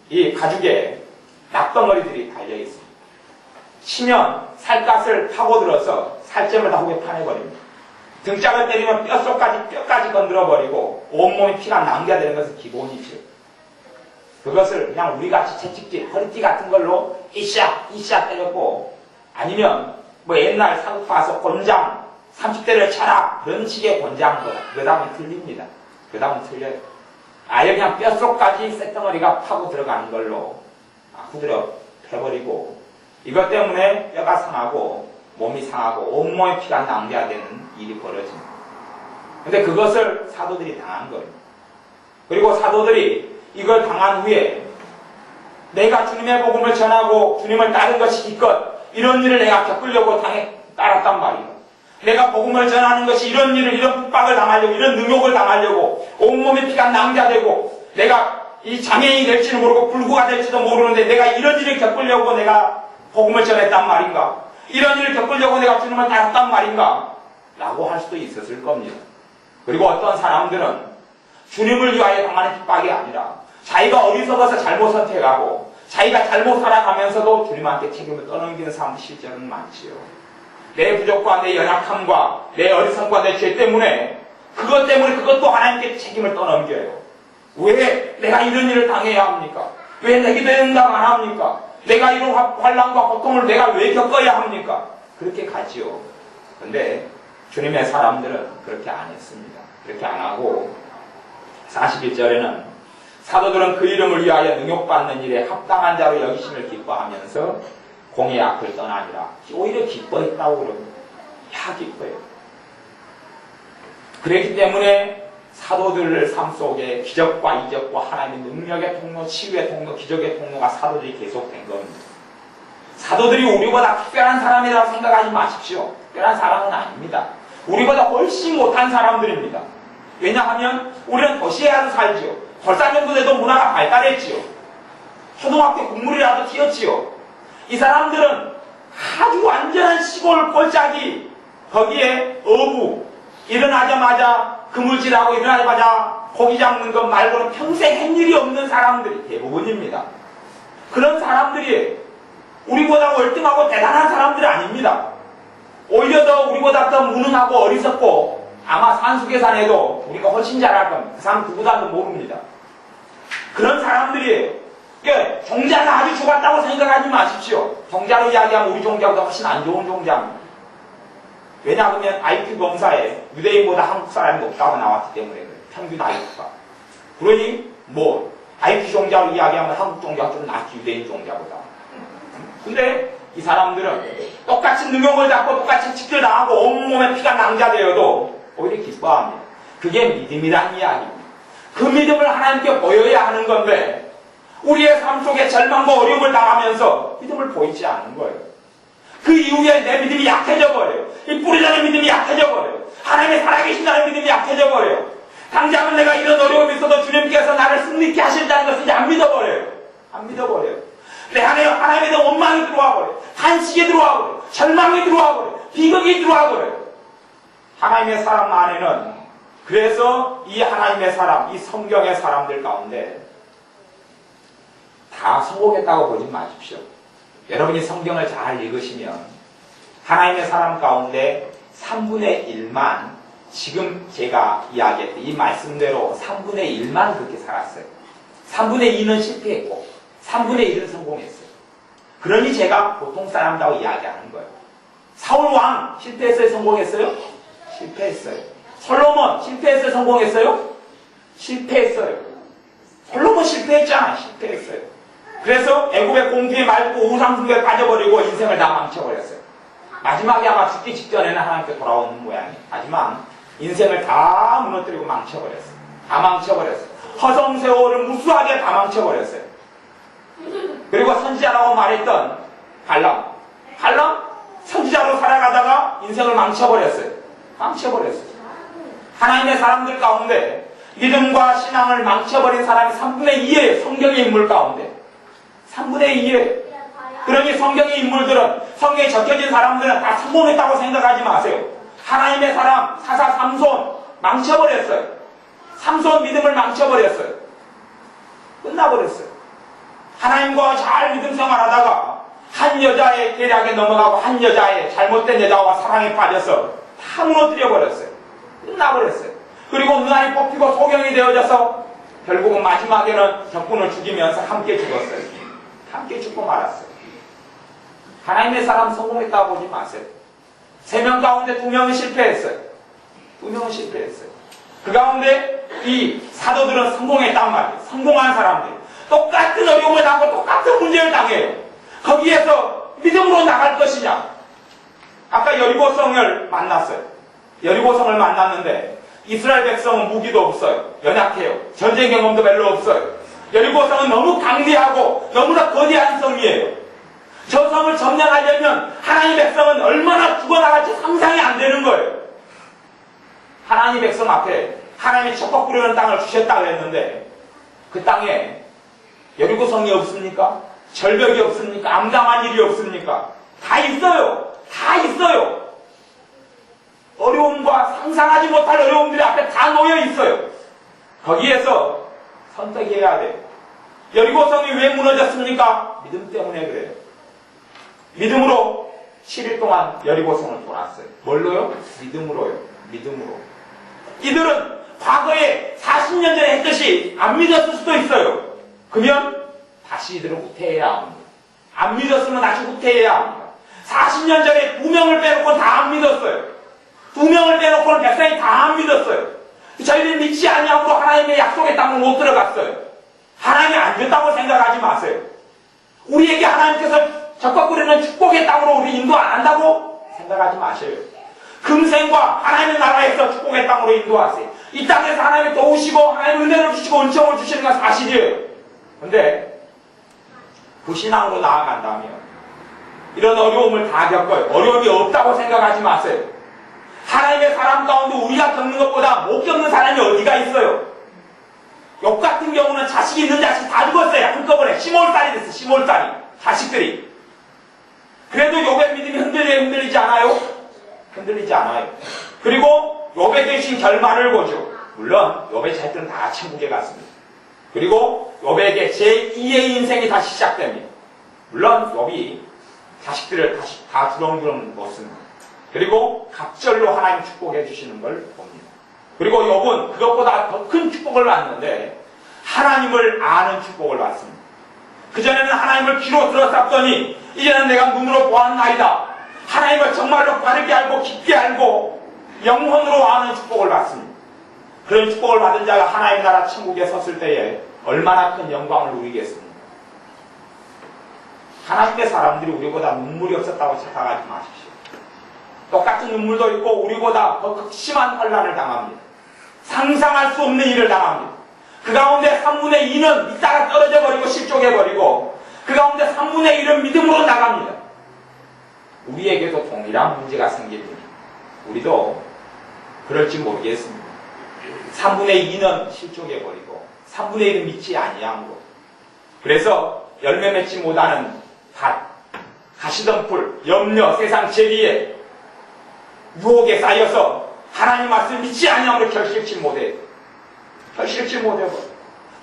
이 가죽에 납덩어리들이 달려있습니다. 치면 살갗을 파고들어서 살점을 다 후에 파내버립니다. 등짝을 때리면 뼈까지 건드려버리고 온몸에 피가 낭비가 되는 것은 기본이죠. 그것을 그냥 우리같이 채찍질, 허리띠 같은 걸로 이샤 때렸고 아니면 뭐 옛날 사극 봐서 권장 30대를 쳐라 그런 식의 권장보다 그 다음에 틀립니다. 그 다음은 틀려요. 아예 그냥 뼛속까지 쇳덩어리가 파고 들어가는 걸로 후드려 패버리고 이것 때문에 뼈가 상하고 몸이 상하고 온몸에 피가 낭비되는 일이 벌어집니다. 근데 그것을 사도들이 당한 거예요. 그리고 사도들이 이걸 당한 후에 내가 주님의 복음을 전하고 주님을 따른 것이 기껏 이런 일을 내가 겪으려고 따랐단 말이에요. 내가 복음을 전하는 것이 이런 핍박을 당하려고 이런 능욕을 당하려고 온몸에 피가 낭자되고 내가 이 장애인이 될지는 모르고 불구가 될지도 모르는데 내가 이런 일을 겪으려고 내가 복음을 전했단 말인가? 이런 일을 겪으려고 내가 주님을 따랐단 말인가? 라고 할 수도 있었을 겁니다. 그리고 어떤 사람들은 주님을 위하여 당하는 핍박이 아니라 자기가 어리석어서 잘못 선택하고 자기가 잘못 살아가면서도 주님한테 책임을 떠넘기는 사람도 실제로는 많지요. 내 부족과 내 연약함과 내 어리석음과 내 죄 때문에 그것도 하나님께 책임을 떠넘겨요. 왜 내가 이런 일을 당해야 합니까? 왜 내게 된다만 합니까? 내가 이런 환난과 고통을 내가 왜 겪어야 합니까? 그렇게 가지요. 근데 주님의 사람들은 그렇게 안 했습니다. 그렇게 안 하고 41절에는 사도들은 그 이름을 위하여 능욕받는 일에 합당한 자로 여기심을 기뻐하면서 공의 앞을 떠나니라. 오히려 기뻐했다고 그럽니다. 기뻐해요. 그렇기 때문에 사도들의 삶 속에 기적과 이적과 하나님의 능력의 통로, 치유의 통로, 기적의 통로가 사도들이 계속된 겁니다. 사도들이 우리보다 특별한 사람이라고 생각하지 마십시오. 특별한 사람은 아닙니다. 우리보다 훨씬 못한 사람들입니다. 왜냐하면 우리는 도시에라도 살지요. 설산 정도 돼도 문화가 발달했지요. 초등학교 국물이라도 튀었지요. 이 사람들은 아주 완전한 시골 골짜기 거기에 어부 일어나자마자 그물질하고 일어나자마자 고기 잡는 것 말고는 평생 한 일이 없는 사람들이 대부분입니다. 그런 사람들이 우리보다 월등하고 대단한 사람들이 아닙니다. 오히려 더 우리보다 더 무능하고 어리석고 아마 산수계산에도 우리가 훨씬 잘할 겁니다. 그 사람 누구도 모릅니다. 그런 사람들이 종자가 아주 좋았다고 생각하지 마십시오. 종자로 이야기하면 우리 종자보다 훨씬 안 좋은 종자입니다. 왜냐하면 IQ 검사에 유대인보다 한국 사람이 높다고 나왔기 때문에 그래요. 평균 IQ가. 그러니 IQ 종자로 이야기하면 한국 종자가 좀 낫지 유대인 종자보다. 근데 이 사람들은 똑같이 능욕을 잡고 똑같이 직결 당하고 온몸에 피가 낭자되어도 오히려 기뻐합니다. 그게 믿음이란 이야기입니다. 그 믿음을 하나님께 보여야 하는 건데 우리의 삶 속에 절망과 어려움을 당하면서 믿음을 보이지 않는 거예요. 그 이후에 내 믿음이 약해져 버려요. 이 뿌리자는 믿음이 약해져 버려요. 하나님의 살아계신다는 믿음이 약해져 버려요. 당장은 내가 이런 어려움이 있어도 주님께서 나를 승리케 하신다는 것을 이제 안 믿어버려요. 안 믿어버려요. 내 안에 하나님에 대한 원망이 들어와 버려요. 탄식이 들어와 버려요. 절망이 들어와 버려요. 비극이 들어와 버려요. 하나님의 사람 안에는, 그래서 이 하나님의 사람, 이 성경의 사람들 가운데 다 성공했다고 보지 마십시오. 여러분이 성경을 잘 읽으시면 하나님의 사람 가운데 3분의 1만, 지금 제가 이야기했던 이 말씀대로 3분의 1만 그렇게 살았어요. 3분의 2는 실패했고 3분의 1은 성공했어요. 그러니 제가 보통 사람다고 이야기하는 거예요. 사울 왕 실패했어요? 성공했어요? 실패했어요. 솔로몬 실패했어요? 성공했어요? 실패했어요. 솔로몬 실패했잖아. 실패했어요. 그래서 애굽의 공주에 말고 우상숭배에 빠져버리고 인생을 다 망쳐버렸어요. 마지막에 아마 죽기 직전에는 하나님께 돌아오는 모양이에요. 하지만 인생을 다 무너뜨리고 망쳐버렸어요. 다 망쳐버렸어요. 허송세월을 무수하게 다 망쳐버렸어요. 그리고 선지자라고 말했던 발람 선지자로 살아가다가 인생을 망쳐버렸어요. 망쳐버렸어요. 하나님의 사람들 가운데 믿음과 신앙을 망쳐버린 사람이 3분의 2예요. 성경의 인물 가운데 3분의 2예요. 그러니 성경의 인물들은, 성경에 적혀진 사람들은 다 성공했다고 생각하지 마세요. 하나님의 사람 사사 삼손 망쳐버렸어요. 삼손 믿음을 망쳐버렸어요. 끝나버렸어요. 하나님과 잘 믿음 생활하다가 한 여자의 계략에 넘어가고 한 여자의 잘못된 여자와 사랑에 빠져서 다 무너뜨려버렸어요. 끝나버렸어요. 그리고 눈알이 뽑히고 소경이 되어져서 결국은 마지막에는 적군을 죽이면서 함께 죽었어요. 함께 죽고 말았어요. 하나님의 사람 성공했다고 보지 마세요. 3명 가운데 2명은 실패했어요. 2명은 실패했어요. 그 가운데 이 사도들은 성공했단 말이에요. 성공한 사람들. 똑같은 어려움을 당하고 똑같은 문제를 당해요. 거기에서 믿음으로 나갈 것이냐. 아까 여리고성을 만났어요. 여리고성을 만났는데 이스라엘 백성은 무기도 없어요. 연약해요. 전쟁 경험도 별로 없어요. 여리고성은 너무 강대하고 너무나 거대한 성이에요. 저 성을 점령하려면 하나님 백성은 얼마나 죽어나갈지 상상이 안 되는 거예요. 하나님 백성 앞에 하나님이 척박 부르는 땅을 주셨다고 했는데 그 땅에 여리고성이 없습니까? 절벽이 없습니까? 암담한 일이 없습니까? 다 있어요. 다 있어요. 어려움과 상상하지 못할 어려움들이 앞에 다 놓여 있어요. 거기에서 선택해야 돼요. 여리고성이 왜 무너졌습니까? 믿음 때문에 그래요. 믿음으로 7일 동안 여리고성을 돌았어요. 뭘로요? 믿음으로요. 믿음으로. 이들은 과거에 40년 전에 했듯이 안 믿었을 수도 있어요. 그러면 다시 이들은 후퇴해야 합니다. 안 믿었으면 다시 후퇴해야 합니다. 40년 전에 2명을 빼놓고는 다 안 믿었어요. 2명을 빼놓고는 백성이 다 안 믿었어요. 저희들이 믿지 아니하고 하나님의 약속의 땅을 못 들어갔어요. 하나님이 안 줬다고 생각하지 마세요. 우리에게 하나님께서 적극부리는 축복의 땅으로 우리 인도 안 한다고 생각하지 마세요. 금생과 하나님의 나라에서 축복의 땅으로 인도하세요. 이 땅에서 하나님이 도우시고 하나님의 은혜를 주시고 은총을 주시는 건 사실이에요. 그런데 불신앙으로 나아간다면 이런 어려움을 다 겪어요. 어려움이 없다고 생각하지 마세요. 하나님의 사람 가운데 우리가 겪는 것보다 못 겪는 사람이 어디가 있어요. 욥 같은 경우는 자식이 있는 자식 다 죽었어요. 한꺼번에 시몰살이 됐어요. 시몰살이. 자식들이. 그래도 욥의 믿음이 흔들리지 않아요? 흔들리지 않아요. 그리고 욥에 계신 결말을 보죠. 물론 욥의 자식들은 다 천국에 갔습니다. 그리고 욥에게 제2의 인생이 다시 시작됩니다. 물론 욥이 자식들을 다시 다 두렁두렁 놓습니다. 그리고 갑절로 하나님 축복해 주시는 걸 봅니다. 그리고 욥은 그것보다 더 큰 축복을 받는데 하나님을 아는 축복을 받습니다. 그전에는 하나님을 귀로 들었었더니 이제는 내가 눈으로 보았나이다. 하나님을 정말로 바르게 알고 깊게 알고 영혼으로 아는 축복을 받습니다. 그런 축복을 받은 자가 하나님 나라 천국에 섰을 때에 얼마나 큰 영광을 누리겠습니까? 하나님의 사람들이 우리보다 눈물이 없었다고 착각하지 마십시오. 똑같은 눈물도 있고 우리보다 더 극심한 환난을 당합니다. 상상할 수 없는 일을 당합니다. 그 가운데 3분의 2는 이따가 떨어져 버리고 실족해 버리고 그 가운데 3분의 1은 믿음으로 나갑니다. 우리에게도 동일한 문제가 생깁니다. 우리도 그럴지 모르겠습니다. 3분의 2는 실족해버리고 3분의 1은 믿지 아니한 거. 그래서 열매 맺지 못하는 밭, 가시덤불, 염려, 세상 재리에 유혹에 쌓여서 하나님 말씀을 믿지 아니함으로 결실치 못해. 결실치 못해버려.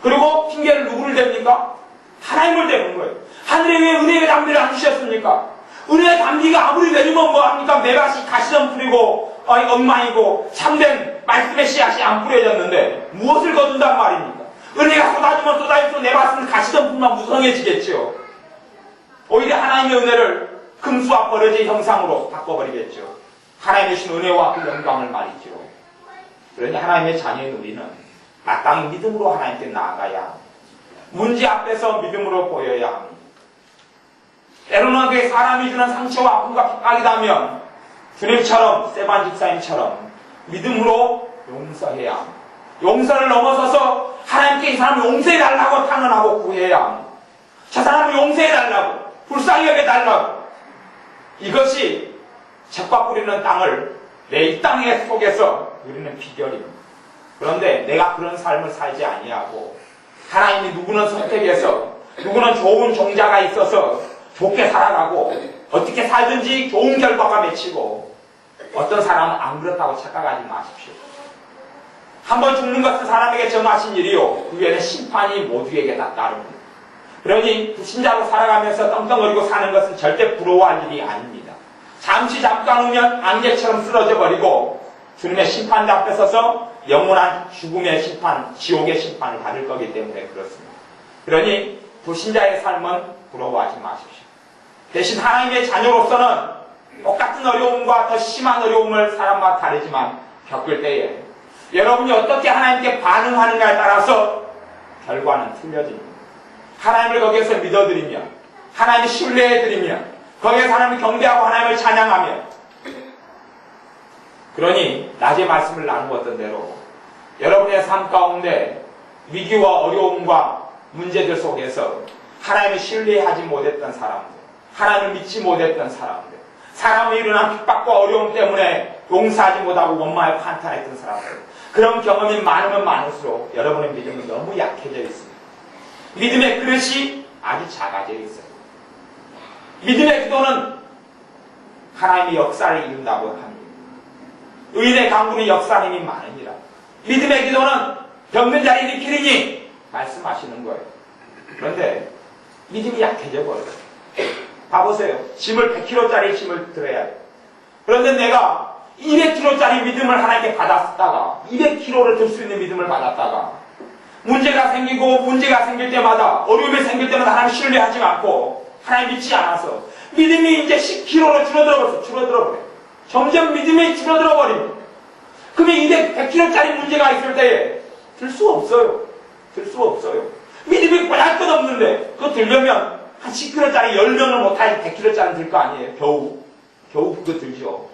그리고 핑계를 누구를 댑니까? 하나님을 대는 거예요. 하늘에 왜 은혜의 담비를 안 주셨습니까? 은혜의 담비가 아무리 내리면 뭐합니까? 매밭이 가시덤불이고 엉망이고 참된 말씀의 씨앗이 안 뿌려졌는데 무엇을 거둔단 말입니까? 은혜가 쏟아지면 쏟아질수록 내 밭은 가시덤불만 무성해지겠죠. 오히려 하나님의 은혜를 금수와 버려진 형상으로 바꿔버리겠죠. 하나님의 신 은혜와 그 영광을 말이죠. 그러니 하나님의 자녀인 우리는 마땅히 믿음으로 하나님께 나아가야 합니다. 문제 앞에서 믿음으로 보여야 합니다. 때로는 그 사람이 주는 상처와 아픔과 핍박이라면 주님처럼 세반 집사님처럼 믿음으로 용서해야 합니다. 용서를 넘어서서 하나님께 이 사람을 용서해달라고 탄원하고 구해야 합니다. 저 사람을 용서해달라고 불쌍히 여겨달라고. 이것이 책과 뿌리는 땅을 내 이 땅의 속에서 누리는 비결입니다. 그런데 내가 그런 삶을 살지 아니하고 하나님이 누구는 선택해서 누구는 좋은 종자가 있어서 좋게 살아가고 어떻게 살든지 좋은 결과가 맺히고 어떤 사람은 안 그렇다고 착각하지 마십시오. 한번 죽는 것은 사람에게 정하신 일이요 그 위에는 심판이 모두에게 다 따릅니다. 그러니 불신자로 살아가면서 떵떵거리고 사는 것은 절대 부러워할 일이 아닙니다. 잠깐 후면 안개처럼 쓰러져 버리고 주님의 심판대 앞에 서서 영원한 죽음의 심판, 지옥의 심판을 받을 거기 때문에 그렇습니다. 그러니 불신자의 삶은 부러워하지 마십시오. 대신 하나님의 자녀로서는 똑같은 어려움과 더 심한 어려움을 사람마다 다르지만 겪을 때에 여러분이 어떻게 하나님께 반응하느냐에 따라서 결과는 틀려집니다. 하나님을 거기에서 믿어드리며 하나님을 신뢰해드리며 거기에서 하나님을 경배하고 하나님을 찬양하며 그러니 낮에 말씀을 나누었던 대로 여러분의 삶 가운데 위기와 어려움과 문제들 속에서 하나님을 신뢰하지 못했던 사람들, 하나님을 믿지 못했던 사람들, 사람이 일어난 핍박과 어려움 때문에 용서하지 못하고 원망하고 한탄했던 사람들, 그런 경험이 많으면 많을수록 여러분의 믿음은 너무 약해져 있습니다. 믿음의 그릇이 아주 작아져 있어요. 믿음의 기도는 하나님의 역사를 이룬다고 합니다. 의인의 강구는 역사 힘이 많으니라. 믿음의 기도는 병든 자를 일으키리니 말씀하시는 거예요. 그런데 믿음이 약해져 버려요. 봐보세요. 짐을 100kg짜리 짐을 들어야 해요. 그런데 내가 200kg짜리 믿음을 하나님께 받았다가 200kg를 들 수 있는 믿음을 받았다가 문제가 생기고 문제가 생길 때마다 어려움이 생길 때마다 하나님 신뢰하지 않고 하나님 믿지 않아서 믿음이 이제 10kg로 줄어들어 버려요. 점점 믿음이 줄어들어 버립니다. 그러면 100kg짜리 문제가 있을 때에 들 수 없어요. 들 수 없어요. 믿음이 꼬잘것없는데 그거 들려면 한 10kg짜리 10명을 못하니 100kg짜리 들 거 아니에요. 겨우 그거 들죠.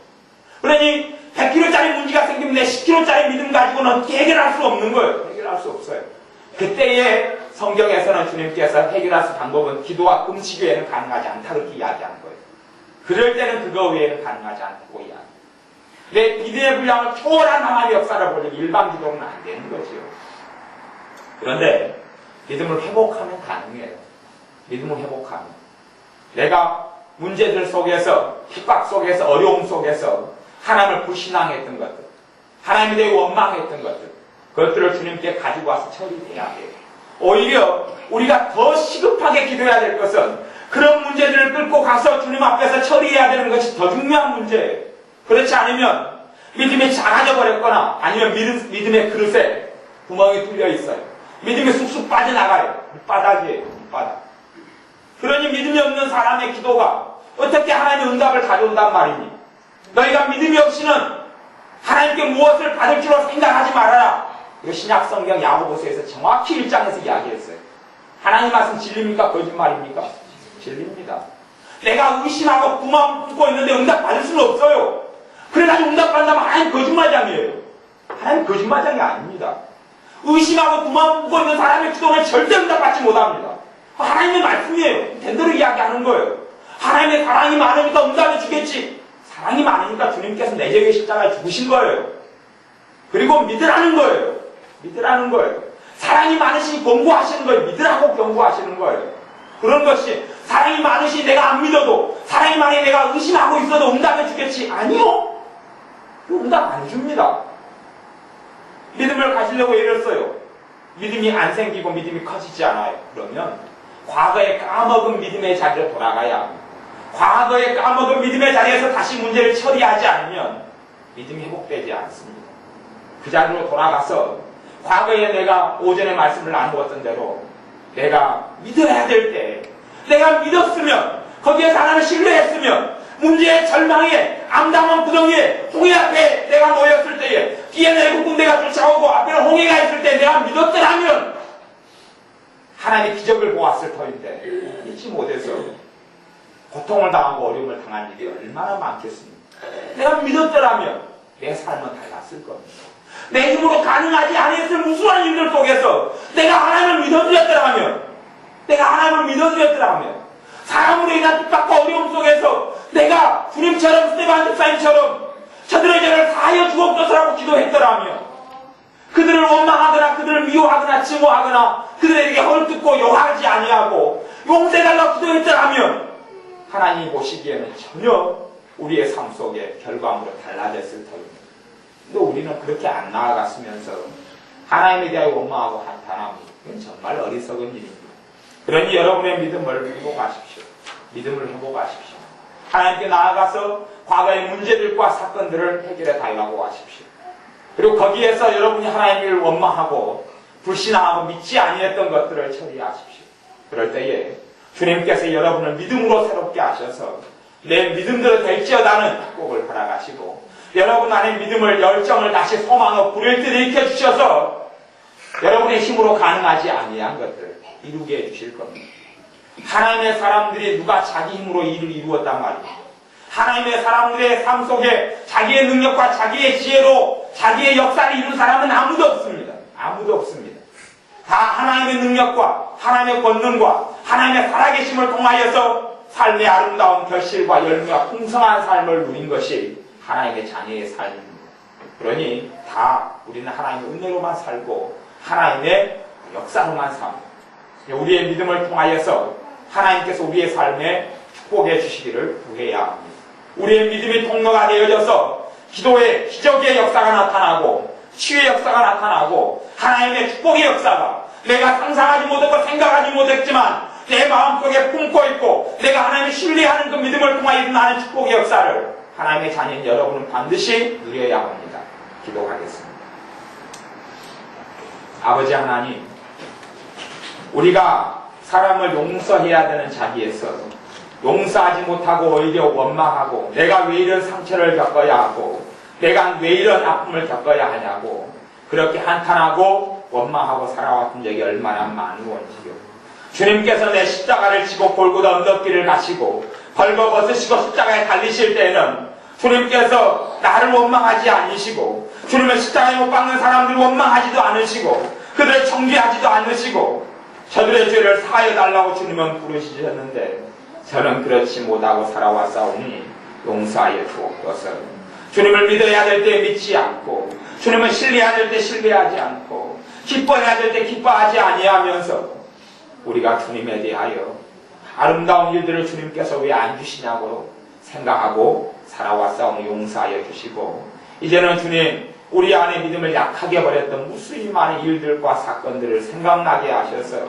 그러니 100kg짜리 문제가 생기면 내 10kg짜리 믿음 가지고는 어떻게 해결할 수 없는 거예요. 해결할 수 없어요. 그때에 성경에서는 주님께서 해결할 수 방법은 기도와 금식 외에는 가능하지 않다 그렇게 이야기하는 거예요. 그럴 때는 그거 외에는 가능하지 않다고 이야기합니다. 내 믿음의 분량을 초월한 하나님의 역사를 보려면 일반 기도는 안 되는 거죠. 그런데 믿음을 회복하면 가능해요. 믿음을 회복하면. 내가 문제들 속에서, 핍박 속에서, 어려움 속에서 하나님을 불신앙했던 것들, 하나님에 대해 원망했던 것들, 그것들을 주님께 가지고 와서 처리해야 해요. 오히려 우리가 더 시급하게 기도해야 될 것은 그런 문제들을 끌고 가서 주님 앞에서 처리해야 되는 것이 더 중요한 문제예요. 그렇지 않으면 믿음이 작아져 버렸거나 아니면 믿음의 그릇에 구멍이 뚫려 있어요. 믿음이 쑥쑥 빠져나가요. 밑바닥이에요. 밑바닥. 그러니 믿음이 없는 사람의 기도가 어떻게 하나님의 응답을 가져온단 말이니? 너희가 믿음이 없이는 하나님께 무엇을 받을 줄로 생각하지 말아라. 이거 신약성경 야고보서에서 정확히 1장에서 이야기했어요. 하나님 말씀 진리입니까? 거짓말입니까? 진리입니다. 내가 의심하고 구멍 뚫고 있는데 응답 받을 수는 없어요. 그래가지고 응답 받는다면 하나님 거짓말장이에요. 하나님 거짓말장이 아닙니다. 의심하고 구멍 뚫고 있는 사람의 기도는 절대 응답 받지 못합니다. 하나님의 말씀이에요. 된대로 이야기하는 거예요. 하나님의 사랑이 많으니까 응답해 주겠지. 사랑이 많으니까 주님께서 내 죄의 십자가에 죽으신 거예요. 그리고 믿으라는 거예요. 믿으라는 거예요. 사랑이 많으시니 경고하시는 거예요. 믿으라고 경고하시는 거예요. 그런 것이 사랑이 많으시니 내가 안 믿어도, 사랑이 많으니 내가 의심하고 있어도 응답해 주겠지. 아니요. 응답 안 줍니다. 믿음을 가지려고 애를 써요. 믿음이 안 생기고 믿음이 커지지 않아요. 그러면 과거에 까먹은 믿음의 자리로 돌아가야 합니다. 과거에 까먹은 믿음의 자리에서 다시 문제를 처리하지 않으면 믿음이 회복되지 않습니다. 그 자리로 돌아가서 과거에 내가 오전에 말씀을 나누었던 대로 내가 믿어야 될 때, 내가 믿었으면, 거기에서 하나님을 신뢰했으면, 문제의 절망에, 암담한 구덩이에, 홍해 앞에 내가 놓였을 때에, 뒤에 내고 군대가 쫓아오고 앞에는 홍해가 있을 때 내가 믿었더라면 하나님의 기적을 보았을 터인데 믿지 못해서 고통을 당하고 어려움을 당한 일이 얼마나 많겠습니까? 내가 믿었더라면 내 삶은 달랐을 겁니다. 내 힘으로 가능하지 않았을 무수한 일들 속에서 내가 하나님을 믿어드렸더라면 사람으로 인한 핍박과 어려움 속에서 내가 주님처럼 스테반 집사님처럼 저들의 죄를 사하여 주옵소서라고 기도했더라면, 그들을 원망하거나 그들을 미워하거나 증오하거나 그들에게 헐뜯고 욕하지 아니하고 용서해달라고 기도했더라면 하나님이 보시기에는 전혀 우리의 삶 속에 결과물로 달라졌을 터입니다. 근데 우리는 그렇게 안 나아갔으면서 하나님에 대하여 원망하고 한탄하고, 이건 정말 어리석은 일입니다. 그러니 여러분의 믿음을 회복하십시오. 믿음을 회복하십시오. 하나님께 나아가서 과거의 문제들과 사건들을 해결해 달라고 하십시오. 그리고 거기에서 여러분이 하나님을 원망하고 불신앙하고 믿지 아니했던 것들을 처리하십시오. 그럴 때에 주님께서 여러분을 믿음으로 새롭게 하셔서 내 믿음대로 될지어다는 축복을 허락하시고, 여러분 안에 믿음을, 열정을 다시 소망으로 불을 일으켜 주셔서 여러분의 힘으로 가능하지 아니한 것들을 이루게 해주실 겁니다. 하나님의 사람들이 누가 자기 힘으로 일을 이루었단 말이에요. 하나님의 사람들의 삶 속에 자기의 능력과 자기의 지혜로 자기의 역사를 이룬 사람은 아무도 없습니다. 아무도 없습니다. 다 하나님의 능력과 하나님의 권능과 하나님의 살아계심을 통하여서 삶의 아름다운 결실과 열매와 풍성한 삶을 누린 것이 하나님의 자녀의 삶입니다. 그러니 다 우리는 하나님의 은혜로만 살고 하나님의 역사로만 살고, 우리의 믿음을 통하여서 하나님께서 우리의 삶에 축복해 주시기를 구해야 합니다. 우리의 믿음이 통로가 되어져서 기도의 기적의 역사가 나타나고 치유의 역사가 나타나고 하나님의 축복의 역사가 내가 상상하지 못했고 생각하지 못했지만 내 마음속에 품고 있고 내가 하나님을 신뢰하는 그 믿음을 통하여 나는 축복의 역사를 하나님의 자녀인 여러분은 반드시 누려야 합니다. 기도하겠습니다. 아버지 하나님, 우리가 사람을 용서해야 되는 자리에서 용서하지 못하고 오히려 원망하고 내가 왜 이런 상처를 겪어야 하고 내가 왜 이런 아픔을 겪어야 하냐고 그렇게 한탄하고 원망하고 살아왔던 적이 얼마나 많은지요. 주님께서 내 십자가를 지고 골고다 언덕길을 가시고 벌거벗으시고 십자가에 달리실 때에는 주님께서 나를 원망하지 않으시고 주님의 십자가에 못 박는 사람들을 원망하지도 않으시고 그들을 정죄하지도 않으시고 저들의 죄를 사하여 달라고 주님은 부르시셨는데 저는 그렇지 못하고 살아왔사오니 용서하여 주옵소서. 주님을 믿어야 될 때 믿지 않고 주님을 신뢰해야 될 때 신뢰하지 않고 기뻐해야 될 때 기뻐하지 아니하면서 우리가 주님에 대하여 아름다운 일들을 주님께서 왜 안 주시냐고 생각하고 살아왔사오니 용서하여 주시고, 이제는 주님 우리 안에 믿음을 약하게 버렸던 무수히 많은 일들과 사건들을 생각나게 하셔서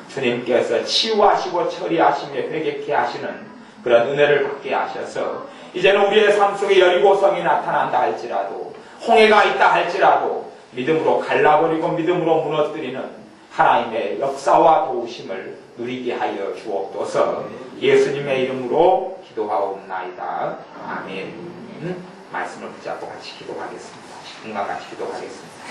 주님께서 치유하시고 처리하시며 회개케 하시는 그런 은혜를 받게 하셔서 이제는 우리의 삶 속에 여리고성이 나타난다 할지라도 홍해가 있다 할지라도 믿음으로 갈라버리고 믿음으로 무너뜨리는 하나님의 역사와 도우심을 누리게 하여 주옵소서. 예수님의 이름으로 기도하옵나이다. 아멘. 말씀을 붙잡고 같이 기도하겠습니다. 신과 같이 기도하겠습니다.